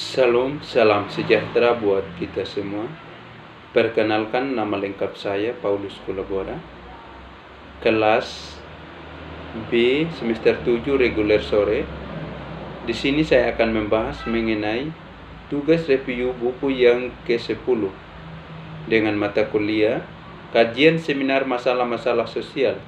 Salam, salam sejahtera buat kita semua. Perkenalkan, nama lengkap saya Paulus Kulabora, kelas B semester 7 reguler sore. Di sini saya akan membahas mengenai tugas review buku yang ke-10 dengan mata kuliah kajian seminar masalah-masalah sosial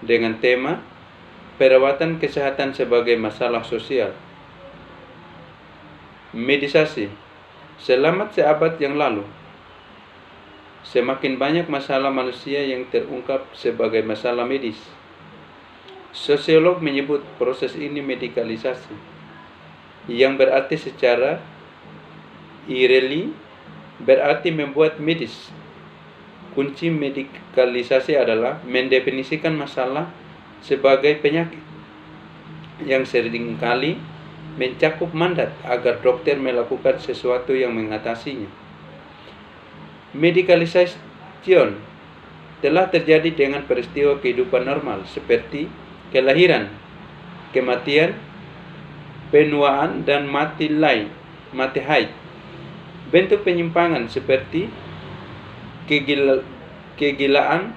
dengan tema perawatan kesehatan sebagai masalah sosial. Medisasi. Selamat seabad yang lalu, semakin banyak masalah manusia yang terungkap sebagai masalah medis. Sosiolog menyebut proses ini medikalisasi, yang berarti secara ireli berarti membuat medis. Kunci medikalisasi adalah mendefinisikan masalah sebagai penyakit yang seringkali mencakup mandat agar dokter melakukan sesuatu yang mengatasinya. Medikalisasi telah terjadi dengan peristiwa kehidupan normal seperti kelahiran, kematian, penuaan, dan mati haid. Bentuk penyimpangan seperti kegilaan,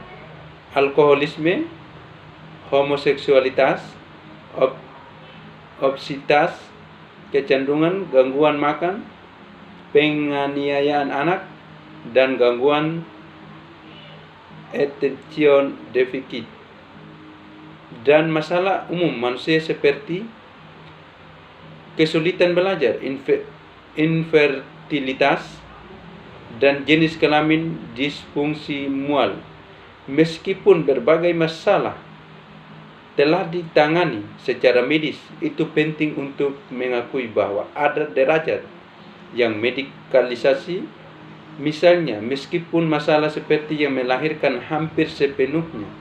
alkoholisme, homoseksualitas, obesitas, kecenderungan, gangguan makan, penganiayaan anak, dan gangguan attention deficit. Dan masalah umum manusia seperti kesulitan belajar, infertilitas, dan jenis kelamin disfungsi mual. Meskipun berbagai masalah telah ditangani secara medis, itu penting untuk mengakui bahwa ada derajat yang medikalisasi. Misalnya, meskipun masalah seperti yang melahirkan hampir sepenuhnya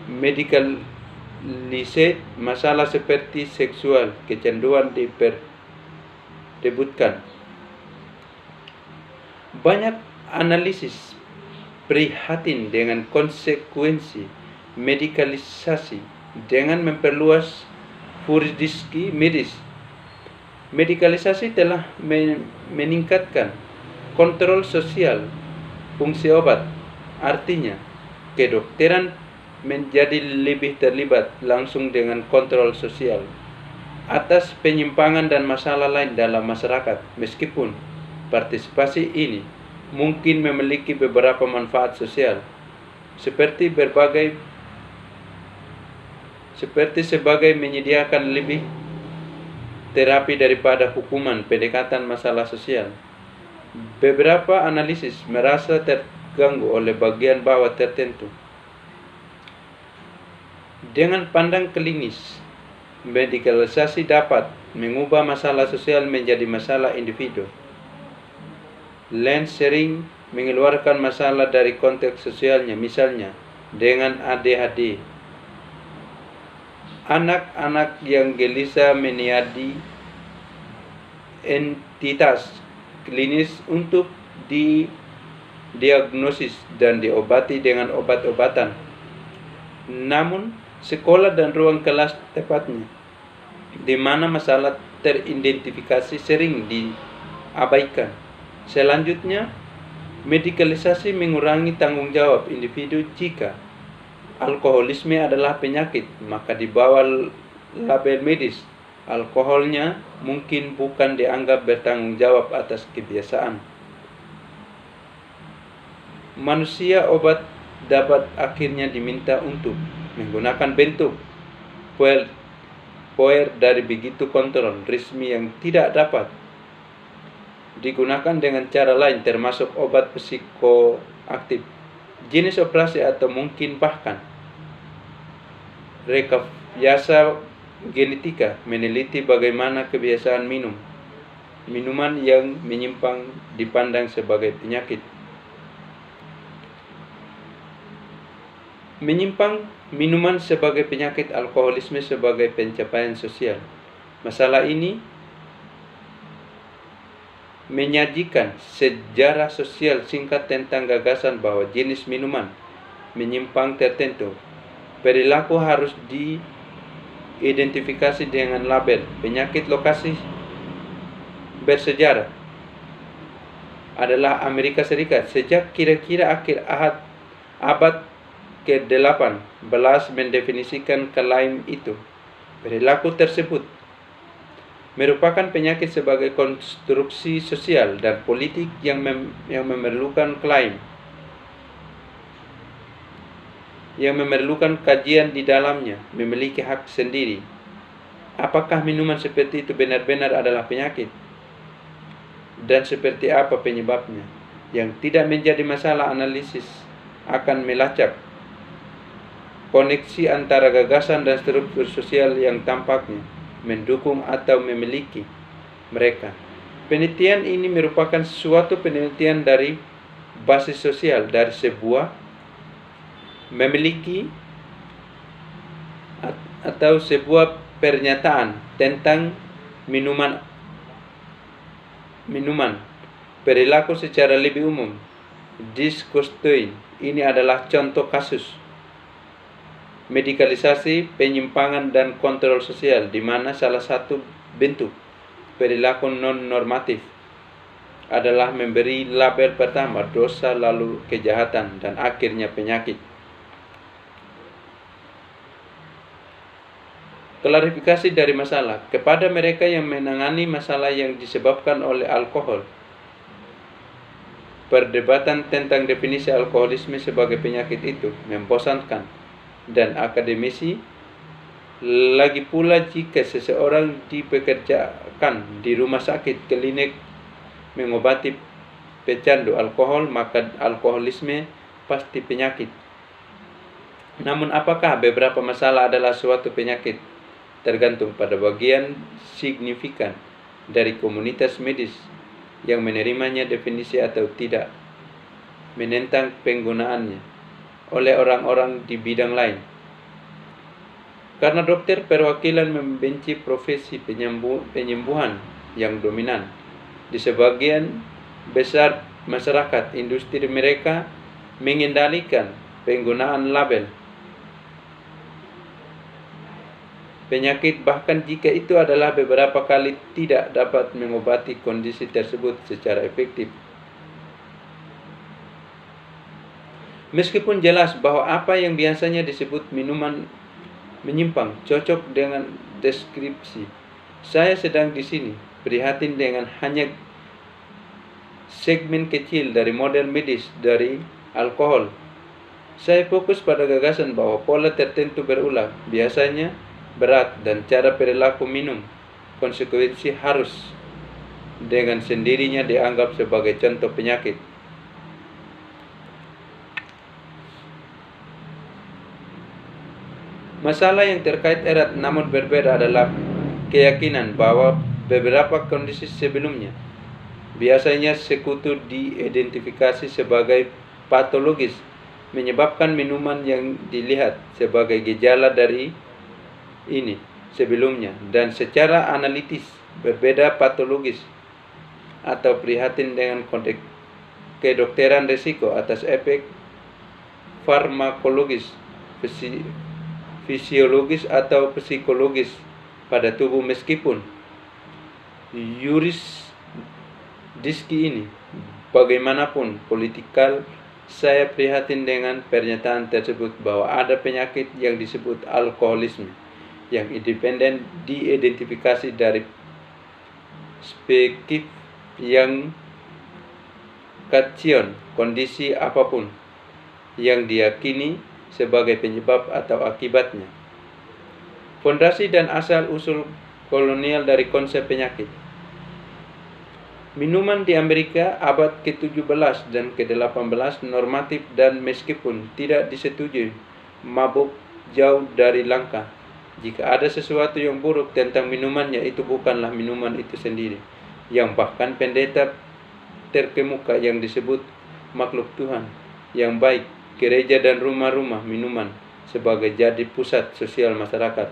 medikalisasi, masalah seperti seksual, kecanduan diperebutkan. Banyak analisis prihatin dengan konsekuensi medikalisasi dengan memperluas jurisdiksi medis. Medikalisasi telah meningkatkan kontrol sosial fungsi obat. Artinya, kedokteran menjadi lebih terlibat langsung dengan kontrol sosial atas penyimpangan dan masalah lain dalam masyarakat. Meskipun partisipasi ini mungkin memiliki beberapa manfaat sosial, seperti sebagai menyediakan lebih terapi daripada hukuman pendekatan masalah sosial. Beberapa analisis merasa terganggu oleh bagian bawah tertentu. Dengan pandang klinis, medikalisasi dapat mengubah masalah sosial menjadi masalah individu. Lenz sering mengeluarkan masalah dari konteks sosialnya, misalnya dengan ADHD. Anak-anak yang gelisah menjadi entitas klinis untuk didiagnosis dan diobati dengan obat-obatan. Namun, sekolah dan ruang kelas tepatnya, di mana masalah teridentifikasi, sering diabaikan. Selanjutnya, medikalisasi mengurangi tanggung jawab individu. Jika alkoholisme adalah penyakit, maka di bawah label medis, alkoholnya mungkin bukan dianggap bertanggung jawab atas kebiasaan. Manusia obat dapat akhirnya diminta untuk menggunakan bentuk puer dari begitu kontrol resmi yang tidak dapat digunakan dengan cara lain, termasuk obat psikoaktif, jenis operasi, atau mungkin bahkan rekayasa genetika meneliti bagaimana kebiasaan minuman yang menyimpang dipandang sebagai penyakit. Menyimpang minuman sebagai penyakit, alkoholisme sebagai pencapaian sosial. Masalah ini menyajikan sejarah sosial singkat tentang gagasan bahwa jenis minuman menyimpang tertentu perilaku harus diidentifikasi dengan label penyakit lokasi bersejarah adalah Amerika Serikat. Sejak kira-kira akhir abad ke-18 mendefinisikan klaim itu. Perilaku tersebut merupakan penyakit sebagai konstruksi sosial dan politik yang memerlukan klaim, yang memerlukan kajian di dalamnya, memiliki hak sendiri. Apakah minuman seperti itu benar-benar adalah penyakit? Dan seperti apa penyebabnya? Yang tidak menjadi masalah analisis akan melacak koneksi antara gagasan dan struktur sosial yang tampaknya mendukung atau memiliki mereka. Penelitian ini merupakan suatu penelitian dari basis sosial dari sebuah memiliki atau sebuah pernyataan tentang minuman perilaku secara lebih umum. Discostoin ini adalah contoh kasus medikalisasi, penyimpangan, dan kontrol sosial, di mana salah satu bentuk perilaku non-normatif adalah memberi label pertama dosa, lalu kejahatan, dan akhirnya penyakit. Klarifikasi dari masalah kepada mereka yang menangani masalah yang disebabkan oleh alkohol. Perdebatan tentang definisi alkoholisme sebagai penyakit itu membosankan, dan akademisi lagi pula jika seseorang dipekerjakan di rumah sakit klinik mengobati pecandu alkohol, maka alkoholisme pasti penyakit. Namun apakah beberapa masalah adalah suatu penyakit? Tergantung pada bagian signifikan dari komunitas medis yang menerimanya definisi atau tidak, menentang penggunaannya oleh orang-orang di bidang lain. Karena dokter perwakilan membenci profesi penyembuhan yang dominan di sebagian besar masyarakat, industri mereka mengendalikan penggunaan label penyakit, bahkan jika itu adalah beberapa kali tidak dapat mengobati kondisi tersebut secara efektif. Meskipun jelas bahwa apa yang biasanya disebut minuman menyimpang cocok dengan deskripsi, saya sedang di sini prihatin dengan hanya segmen kecil dari model medis dari alkohol. Saya fokus pada gagasan bahwa pola tertentu berulang, biasanya berat, dan cara perilaku minum konsekuensi harus dengan sendirinya dianggap sebagai contoh penyakit. Masalah yang terkait erat namun berbeda adalah keyakinan bahwa beberapa kondisi sebelumnya, biasanya sekutu diidentifikasi sebagai patologis, menyebabkan minuman yang dilihat sebagai gejala dari ini sebelumnya, dan secara analitis berbeda patologis atau prihatin dengan konteks kedokteran risiko atas efek farmakologis, fisiologis atau psikologis pada tubuh. Meskipun yurisdiksi ini bagaimanapun politikal, saya prihatin dengan pernyataan tersebut bahwa ada penyakit yang disebut alkoholisme yang independen diidentifikasi dari spekif yang kation kondisi apapun yang diyakini sebagai penyebab atau akibatnya. Fondasi dan asal-usul kolonial dari konsep penyakit. Minuman di Amerika abad ke-17 dan ke-18 normatif, dan meskipun tidak disetujui, mabuk jauh dari langka. Jika ada sesuatu yang buruk tentang minumannya, itu bukanlah minuman itu sendiri, yang bahkan pendeta terkemuka yang disebut makhluk Tuhan yang baik, gereja dan rumah-rumah minuman sebagai jadi pusat sosial masyarakat.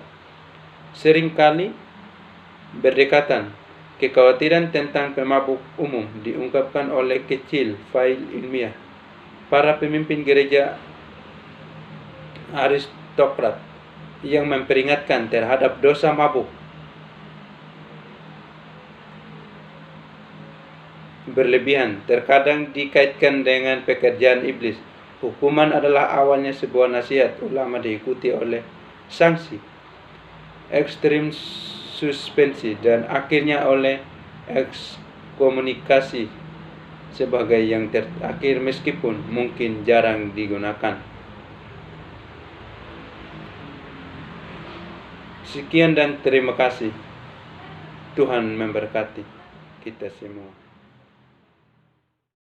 Seringkali berdekatan, kekhawatiran tentang pemabuk umum diungkapkan oleh kecil fail ilmiah para pemimpin gereja aristokrat yang memperingatkan terhadap dosa mabuk. berlebihan, terkadang dikaitkan dengan pekerjaan iblis. Hukuman adalah awalnya sebuah nasihat ulama diikuti oleh sanksi, ekstrim suspensi, dan akhirnya oleh ekskomunikasi sebagai yang terakhir meskipun mungkin jarang digunakan. Sekian dan terima kasih. Tuhan memberkati kita semua.